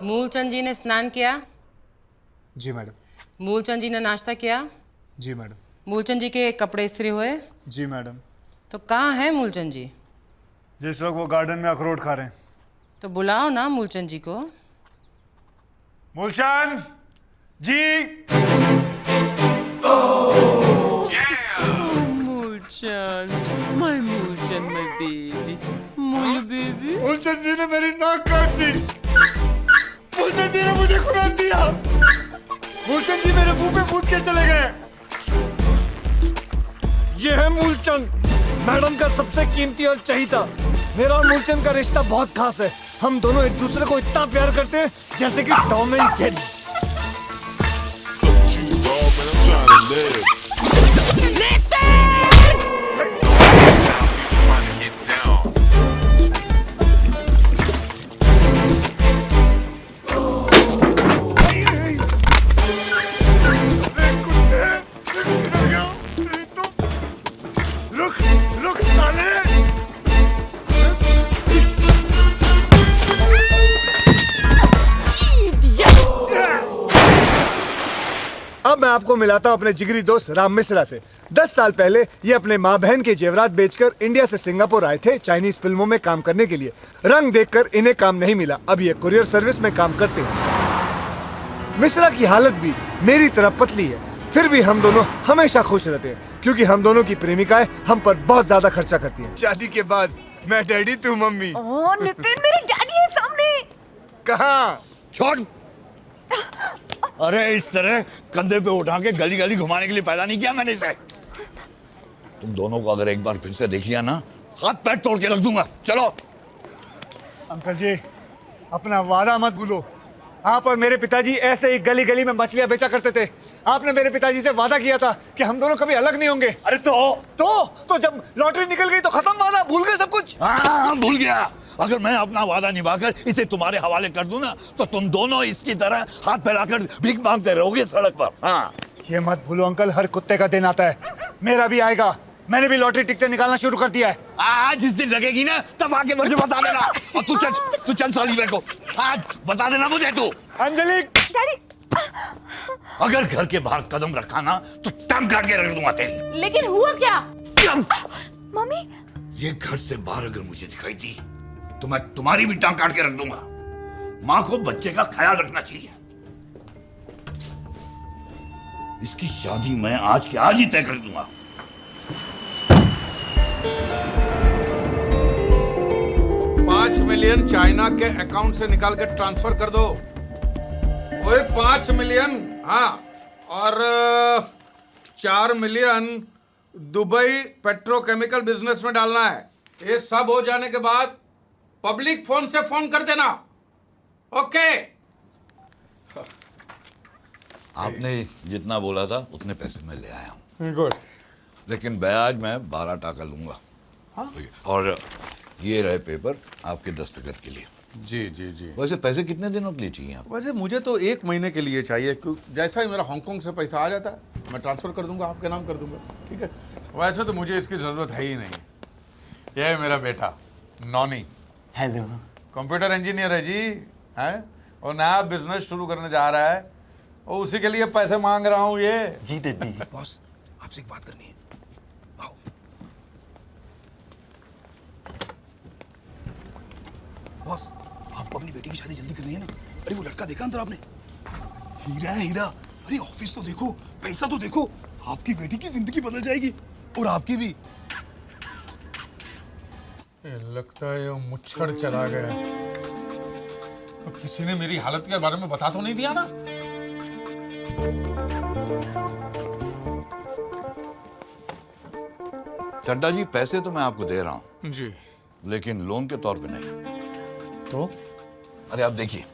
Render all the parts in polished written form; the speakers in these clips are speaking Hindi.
मूलचंद जी ने स्नान किया? जी मैडम। मूलचंद जी ने नाश्ता किया? जी मैडम। मूलचंद जी के कपड़े इस्त्री हुए? जी मैडम। तो कहाँ है मूलचंद जी? जिस वक्त वो गार्डन में अखरोट खा रहे हैं। तो बुलाओ ना मूलचंद जी को। मूलचंद जी। Mulchan, my Mulchan, my baby, Mulu baby. Moolchand जी ने मेरी नाक काट दी। मूलचंद जी ने मुझे खुरा दिया। मूलचंद जी मेरे मुंह पे कूद के चले गए। ये है मूलचंद, मैडम का सबसे कीमती और चहीता। मेरा और मूलचंद का रिश्ता बहुत खास है। हम दोनों एक दूसरे को इतना प्यार करते हैं जैसे कि टॉम एंड जेरी। अब मैं आपको मिलाता हूं अपने जिगरी दोस्त राम मिश्रा से। 10 साल पहले ये अपने माँ बहन के जेवरात बेचकर इंडिया से सिंगापुर आए थे चाइनीज फिल्मों में काम करने के लिए। रंग देखकर इन्हें काम नहीं मिला, अब ये कुरियर सर्विस में काम करते हैं। मिश्रा की हालत भी मेरी तरह पतली है, फिर भी हम दोनों हमेशा खुश रहते हैं क्योंकि हम दोनों की प्रेमिकाएं हम पर बहुत ज्यादा खर्चा करती हैं। शादी के बाद मैं डैडी, तू मम्मी। ओह नितिन, मेरे डैडी है सामने। कहाँ? छोड़। अरे इस तरह कंधे पे उठा के गली गली घुमाने के लिए पैदा नहीं किया मैंने इसे। तुम दोनों को अगर एक बार फिर से देख लिया ना, हाथ पैर तोड़ के रख दूंगा। चलो। अंकल जी, अपना वादा मत भूलो। आप और मेरे पिताजी ऐसे ही गली गली में मछलियां बेचा करते थे। आपने मेरे पिताजी से वादा किया था कि हम दोनों कभी अलग नहीं होंगे। अरे तो जब लॉटरी निकल गई तो खत्म वादा, भूल गए सब कुछ। हाँ, भूल गया। अगर मैं अपना वादा निभाकर इसे तुम्हारे हवाले कर दूं ना, तो तुम दोनों इसकी तरह हाथ फैलाकर भीख मांगते रहोगे सड़क पर। हाँ। ये मत भूलो अंकल, हर कुत्ते का दिन आता है। मेरा भी आएगा। मैंने भी लॉटरी टिकटें निकालना शुरू कर दिया है। आज जिस दिन लगेगी ना, तब आके मुझे बता देना। और तू चल साली मेरे को आज बता देना मुझे। तू अंजलि। डैडी। अगर घर के बाहर कदम रखा ना, तो टांग काट के रख दूंगा तेरी। लेकिन हुआ क्या? मम्मी। ये घर से बाहर अगर मुझे दिखाई दी तो मैं तुम्हारी भी टांग काट के रख दूंगा। माँ को बच्चे का ख्याल रखना चाहिए। इसकी शादी मैं आज के आज ही तय कर दूंगा। $5 मिलियन चाइना के अकाउंट से निकाल के ट्रांसफर कर दो। ओए 5 मिलियन। हाँ, और 4 मिलियन दुबई पेट्रोकेमिकल बिजनेस में डालना है। ये सब हो जाने के बाद पब्लिक फोन से फोन कर देना। ओके। आपने जितना बोला था उतने पैसे मैं ले आया हूँ। गुड। लेकिन ब्याज मैं 12 टका लूंगा। हाँ? और ये रहे पेपर आपके दस्तखत के लिए। जी जी जी। वैसे पैसे कितने दिनों के लिए चाहिए आपको? वैसे मुझे तो 1 महीने के लिए चाहिए, क्योंकि जैसा ही मेरा हांगकांग से पैसा आ जाता है मैं ट्रांसफर कर दूंगा, आपके नाम कर दूंगा। ठीक है। वैसे तो मुझे इसकी जरूरत है ही नहीं। यह है मेरा बेटा नॉनी। हेलो। कंप्यूटर इंजीनियर है जी, है, और नया बिजनेस शुरू करने जा रहा है और उसी के लिए पैसे मांग रहा हूँ। ये जी दीदी। बॉस, आपसे एक बात करनी है। आओ। बॉस, आपको अपनी बेटी की शादी जल्दी करनी है ना। अरे वो लड़का देखा अंदर आपने? हीरा है हीरा। अरे ऑफिस तो देखो, पैसा तो देखो। आपकी बेटी की जिंदगी बदल जाएगी और आपकी भी। लगता है ये मुच्छर चला गया। किसी ने मेरी हालत के बारे में बता तो नहीं दिया ना? चड्डा जी, पैसे तो मैं आपको दे रहा हूँ जी, लेकिन लोन के तौर पे नहीं। तो अरे आप देखिए,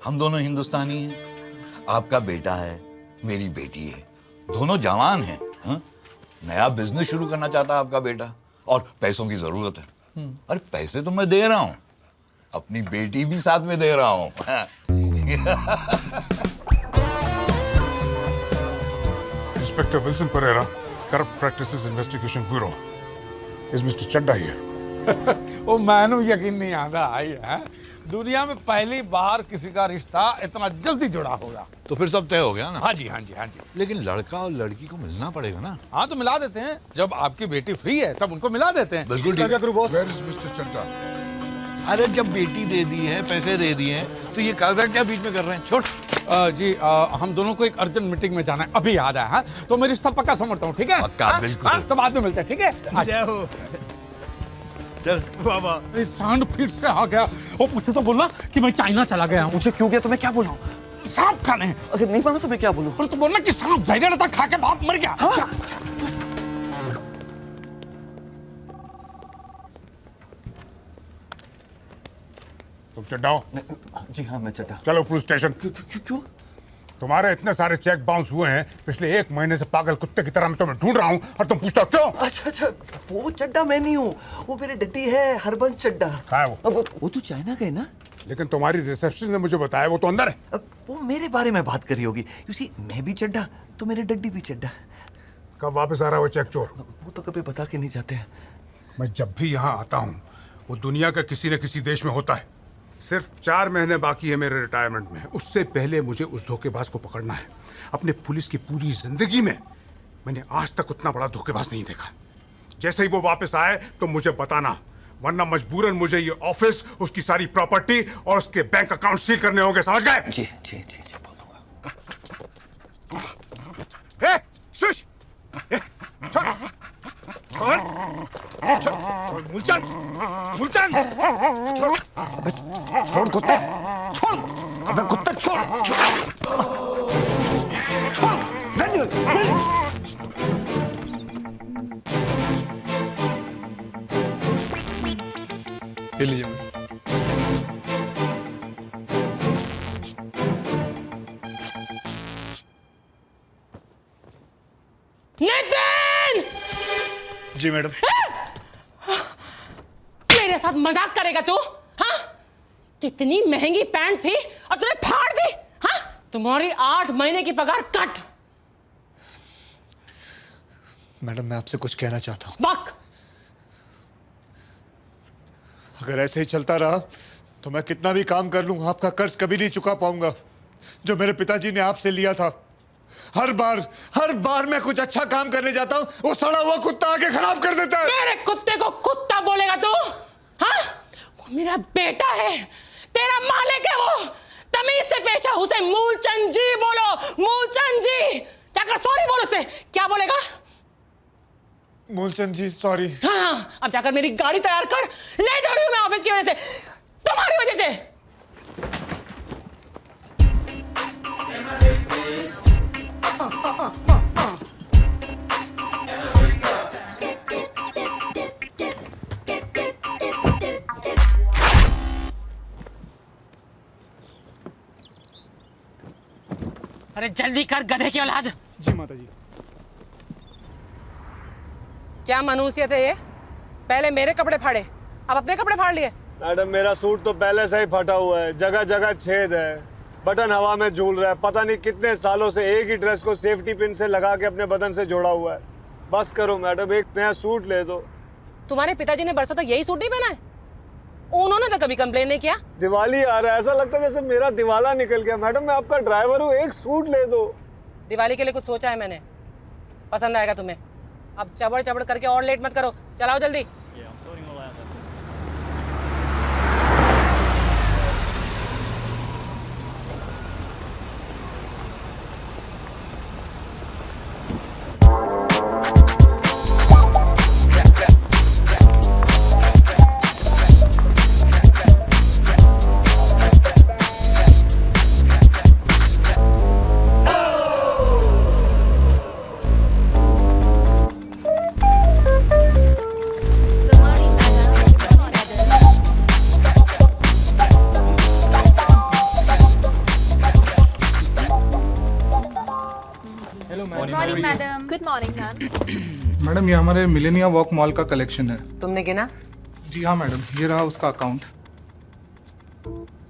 हम दोनों हिंदुस्तानी हैं। आपका बेटा है, मेरी बेटी है, दोनों जवान हैं। हाँ? नया बिजनेस शुरू करना चाहता है आपका बेटा और पैसों की जरूरत है। अरे पैसे तो मैं दे रहा हूँ, अपनी बेटी भी साथ में दे रहा हूँ। Inspector Wilson Pereira, corrupt practices investigation bureau. Is Mr. Chadda here? ਉਹ ਮੈਨੂੰ ਯਕੀਨ ਨਹੀਂ ਆਉਂਦਾ ਆਈ ਹੈ दुनिया में पहली बार किसी का रिश्ता इतना जल्दी जुड़ा होगा। तो फिर सब तय हो गया ना? हाँ जी, हाँ जी, हाँ जी। लेकिन लड़का और लड़की को मिलना पड़ेगा ना? हाँ तो मिला देते हैं, जब आपकी बेटी फ्री है तब उनको मिला देते हैं। बिल्कुल क्या ठीक। करूं boss? Where is Mr. Chadda? अरे जब बेटी दे दी है, पैसे दे दिए हैं, तो ये कागज क्या बीच में कर रहे हैं? छोड़। जी हम दोनों को एक अर्जेंट मीटिंग में जाना है, अभी याद आया। हाँ तो मैं रिश्ता पक्का समझता हूँ, ठीक है? पक्का, हाँ? बिल्कुल। हाँ, तो बाद में मिलते हैं, ठीक है? जय हो। चल। बाबा सांड फीट से आ गया और मुझे तो बोलना कि मैं चाइना चला गया हूँ। मुझे क्यों गया तो मैं क्या बोला? सांप खाने हैं। अगर नहीं माना तो मैं क्या बोलूं? और तो बोलना कि सांप जहरीला था, खा के बाप मर गया। हाँ? तुम चड्डा हो? जी हाँ, मैं चड्डा। चलो पुलिस स्टेशन। क्यों? तुम्हारे इतने सारे चेक बाउंस हुए हैं, पिछले 1 महीने से पागल कुत्ते की तरह मैं तुम्हें ढूंढ रहा हूँ और तुम पूछते हो क्यों? अच्छा, वो चड्डा मैं नहीं हूँ, वो मेरे डड्डी है, हरबंस चड्डा। कहाँ है वो? अब वो तो चाइना गए ना? लेकिन तुम्हारी रिसेप्शन ने मुझे बताया वो तो अंदर है। अब वो मेरे बारे में बात करी होगी। यू सी, मैं भी चड्डा तो मेरे डड्डी भी चड्डा। कब वापस आ रहा है वो चेक चोर? वो तो कभी बता के नहीं जाते। मैं जब भी यहाँ आता हूँ वो दुनिया के किसी न किसी देश में होता है। सिर्फ 4 महीने बाकी है मेरे रिटायरमेंट में, उससे पहले मुझे उस धोखेबाज को पकड़ना है। अपने पुलिस की पूरी जिंदगी में मैंने आज तक उतना बड़ा धोखेबाज नहीं देखा। जैसे ही वो वापस आए तो मुझे बताना, वरना मजबूरन मुझे ये ऑफिस, उसकी सारी प्रॉपर्टी और उसके बैंक अकाउंट सील करने होंगे, समझ गए? जी बोलूंगा। शुश! छोड़! मूलचंद! छोड़ कुत्ते, छोड़! अबे कुत्ता छोड़! ये लीजिए। नितिन! जी मैडम। मेरे साथ मजाक करेगा तू? हाँ? कितनी महंगी पैंट थी और तूने फाड़ दी? हाँ? तुम्हारी 8 महीने की पगार कट। मैडम मैं आपसे कुछ कहना चाहता हूँ। बक। अगर ऐसे ही चलता रहा तो मैं कितना भी काम कर लूं, आपका कर्ज कभी नहीं चुका पाऊंगा जो मेरे पिताजी ने आपसे लिया था। हर बार मैं कुछ अच्छा काम करने जाता हूं, वो सड़ा हुआ कुत्ता आके खराब कर देता है। मेरे कुत्ते को कुत्ता बोलेगा तू? हाँ? वो मेरा बेटा है, तेरा मालिक है वो। तमीज से पेश आ, उसे मूलचंद जी बोलो, मूलचंद जी। जाकर सॉरी बोलो उसे। क्या बोलेगा? मूलचंद जी सॉरी। हाँ, अब जाकर मेरी गाड़ी तैयार कर। लेट हो रही हूँ मैं ऑफिस की वजह से, तुम्हारी वजह से। अरे जल्दी कर गधे की औलाद। जी माता जी। क्या मनुष्यत है ये? पहले मेरे कपड़े फाड़े, अब अपने कपड़े फाड़ लिए। मैडम मेरा सूट तो पहले से ही फटा हुआ है, जगह जगह छेद है, बटन हवा में झूल रहा है। पता नहीं कितने सालों से एक ही ड्रेस को सेफ्टी पिन से लगा के अपने बदन से जोड़ा हुआ है। बस करो मैडम, एक नया सूट ले दो। तुम्हारे पिताजी ने बरसों तक यही सूट नहीं पहना है? उन्होंने तो कभी कंप्लेन नहीं किया। दिवाली आ रहा है, ऐसा लगता है जैसे मेरा दिवाला निकल गया। मैडम मैं आपका ड्राइवर हूँ, एक सूट ले दो। दिवाली के लिए कुछ सोचा है मैंने, पसंद आएगा तुम्हें। अब चबड़ चबड़ करके और लेट मत करो, चलाओ जल्दी। Morning madam. Good morning ma'am. Madam ये हमारे मिलेनिया वॉक मॉल का कलेक्शन है। तुमने गिना? जी हाँ मैडम, ये रहा उसका अकाउंट।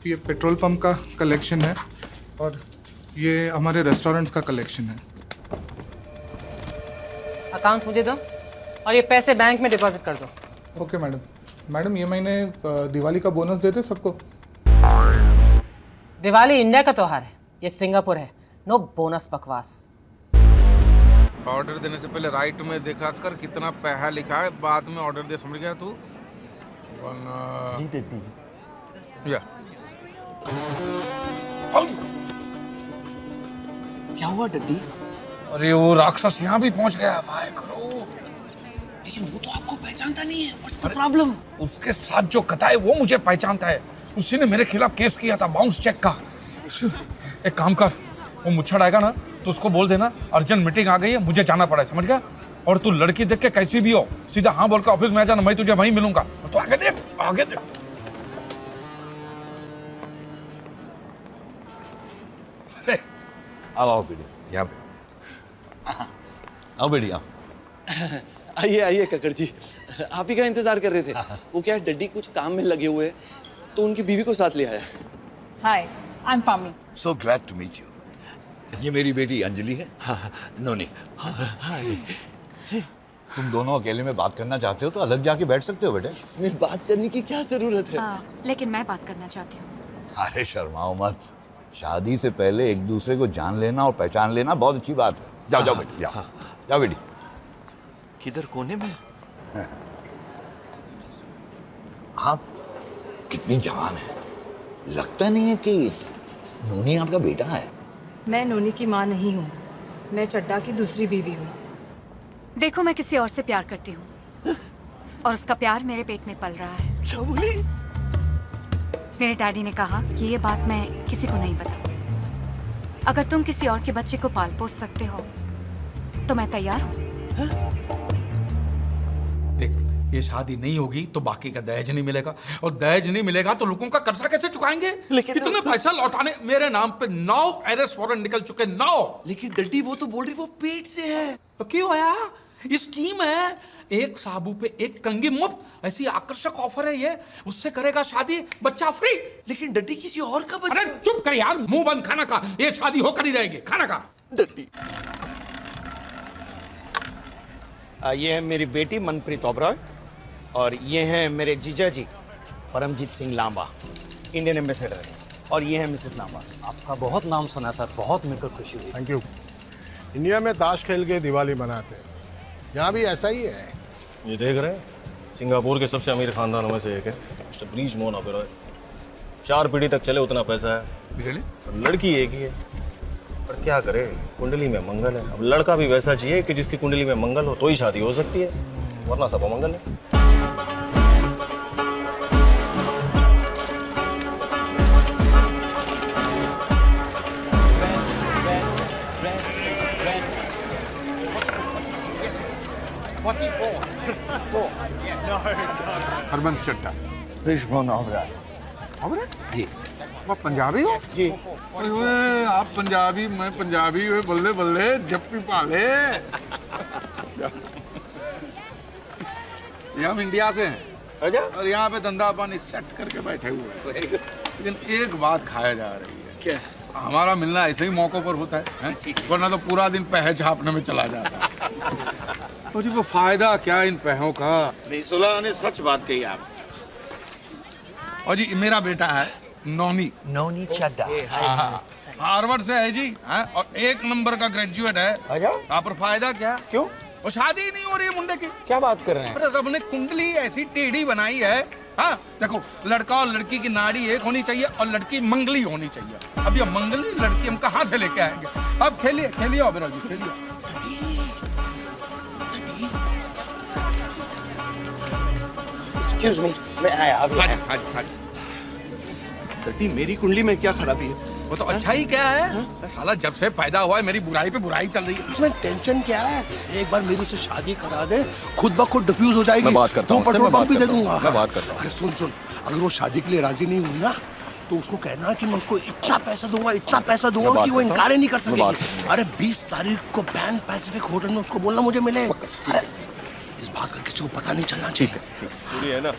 ये पेट्रोल पंप का कलेक्शन है और ये हमारे रेस्टोरेंट्स का कलेक्शन है। अकाउंट्स मुझे दो और ये पैसे बैंक में डिपॉजिट कर दो। Okay madam. मैडम ये महीने दिवाली का बोनस देते सबको? दिवाली इंडिया का त्योहार है, ये सिंगापुर है। नो बोनस बकवास। ऑर्डर देने से पहले राइट में देखा कर कितना पैसा लिखा है, बाद में ऑर्डर दे, समझ गया तू? जी दीदी। या क्या हुआ डड्डी? अरे वो राक्षस यहाँ भी पहुंच गया, वाह करो। लेकिन वो तो आपको पहचानता नहीं है। What's the problem? उसके साथ जो कथा है वो मुझे पहचानता है। उसी ने मेरे खिलाफ केस किया था बाउंस चेक का। एक काम कर, वो मुच्छड़ आएगा ना तो उसको बोल देना अर्जेंट मीटिंग आ गई है, मुझे जाना पड़ा है, समझ गया? और तू लड़की देख के कैसी भी हो सीधा हाँ बोल के ऑफिस में आ जाना, मैं तुझे वहीं मिलूंगा। तो आगे देख, आगे देख। आओ बेटी, यहाँ पे आओ बेटी, आओ। आइए आइए कक्कड़ जी, आप ही का इंतजार कर रहे थे। वो क्या है, डड्डी कुछ काम में लगे हुए तो उनकी बीवी को साथ ले आया। Hi, I'm Pami. So glad to meet you. ये मेरी बेटी अंजलि है। नोनी। तुम दोनों अकेले में बात करना चाहते हो तो अलग जाके बैठ सकते हो बेटे। इसमें बात करने की क्या जरूरत है? लेकिन मैं बात करना चाहती हूँ। अरे शर्माओ मत, शादी से पहले एक दूसरे को जान लेना और पहचान लेना बहुत अच्छी बात है। जाओ जाओ बेटी, जाओ जाओ बेटी। किधर, कोने में? आप कितनी जवान है, लगता नहीं है कि नोनी आपका बेटा है। मैं नोनी की माँ नहीं हूँ, मैं चड्डा की दूसरी बीवी हूँ। देखो, मैं किसी और से प्यार करती हूँ और उसका प्यार मेरे पेट में पल रहा है। क्या बोली? मेरे डैडी ने कहा कि ये बात मैं किसी को नहीं बताऊँ। अगर तुम किसी और के बच्चे को पाल पोस सकते हो तो मैं तैयार हूँ। देख, ये शादी नहीं होगी तो बाकी का दहेज नहीं मिलेगा, और दहेज नहीं मिलेगा तो लोगों का कर्जा कैसे चुकाएंगे? लेकिन इतने पैसा लौटाने मेरे नाम पे 9 अरेस्ट वारंट निकल चुके, 9। लेकिन डड्डी वो तो बोल रही वो पेट से है। तो क्यों आया? ये स्कीम है, एक साबू पे एक कंगी मुफ्त। ऐसी आकर्षक ऑफर है ये, उससे करेगा शादी, बच्चा फ्री। लेकिन डड्डी किसी और का बच्चा। अरे चुप कर यार, मुंह बंद, खाना खा। ये शादी होकर ही रहेगी, खाना खा। डड्डी, ये है मेरी बेटी मनप्रीत ओबरॉय और ये हैं मेरे जीजा जी परमजीत सिंह लांबा, इंडियन एम्बेसडर, और ये है मिसेस लांबा। आपका बहुत नाम सुना सर, बहुत मिलकर खुशी हुई। Thank you. इंडिया में ताश खेल के दिवाली मनाते हैं, यहाँ भी ऐसा ही है। ये देख रहे हैं, सिंगापुर के सबसे अमीर खानदानों में से एक है मिस्टर ब्रीज मोहन ओबरॉय। 4 पीढ़ी तक चले उतना पैसा है। लड़की एक ही है, पर क्या करे, कुंडली में मंगल है। अब लड़का भी वैसा चाहिए कि जिसकी कुंडली में मंगल हो तो ही शादी हो सकती है, वरना सब अमंगल है। हरबंस चड्डा। ब्रिज मोहन ओबरॉय। ओबरॉय जी। आप पंजाबी हो? जी। ओए, आप पंजाबी, मैं पंजाबी, बल्ले बल्ले, जप्पी पाले। ये हम इंडिया से हैं। अच्छा। और यहाँ पे धंधा पानी सेट करके बैठे हुए हैं। लेकिन एक बात खाया जा रही है। क्या? हमारा मिलना ऐसे ही मौकों पर होता है? वरना तो पूरा दिन पैसे छापने में चला जाता है। तो जी वो फायदा क्या इन पैसों का? नहीं, सुलह ने सच बात कही आप। और जी मेरा बेटा है नोनी। नोनी चड्डा। हार्वर्ड से है जी, हाँ? और 1 नंबर का ग्रेजुएट है। अच्छा। यहाँ पर फायदा क्या? क्यों? वो शादी ही नहीं हो रही है मुंडे की। क्या बात कर रहे हैं? अरे रब ने कुंडली ऐसी टेढ़ी बनाई है। हाँ देखो, लड़का और लड़की की नाड़ी एक होनी चाहिए और लड़की मंगली होनी चाहिए। अब ये मंगली लड़की हम कहाँ से लेके आएंगे? अब खेलिए खेलिए ओबेरॉय जी, खेलिए। एक्सक्यूज मी, मैं आया अभी। डड्डी, मेरी कुंडली में क्या खराबी है? वो तो अच्छा ही क्या है? साला जब से पैदा हुआ है मेरी बुराई पे बुराई चल रही है। उसमें टेंशन क्या है? एक बार मेरी उससे शादी करा दे, खुद ब खुद डिफ्यूज हो जाएगी। मैं बात करता हूँ, पेट्रोल पंप भी दे दूंगा। मैं बात करता हूँ। अरे सुन, अगर वो शादी के लिए राजी नहीं हुई ना तो उसको कहना कि मैं उसको इतना पैसा दूंगा कि वो इनकार ही नहीं कर सकेगी। अरे 20 तारीख को पैन पैसिफिक होटल में उसको बोलना मुझे मिले। अरे इस बात का किसी को पता नहीं चलना चाहिए। सुनिए ना।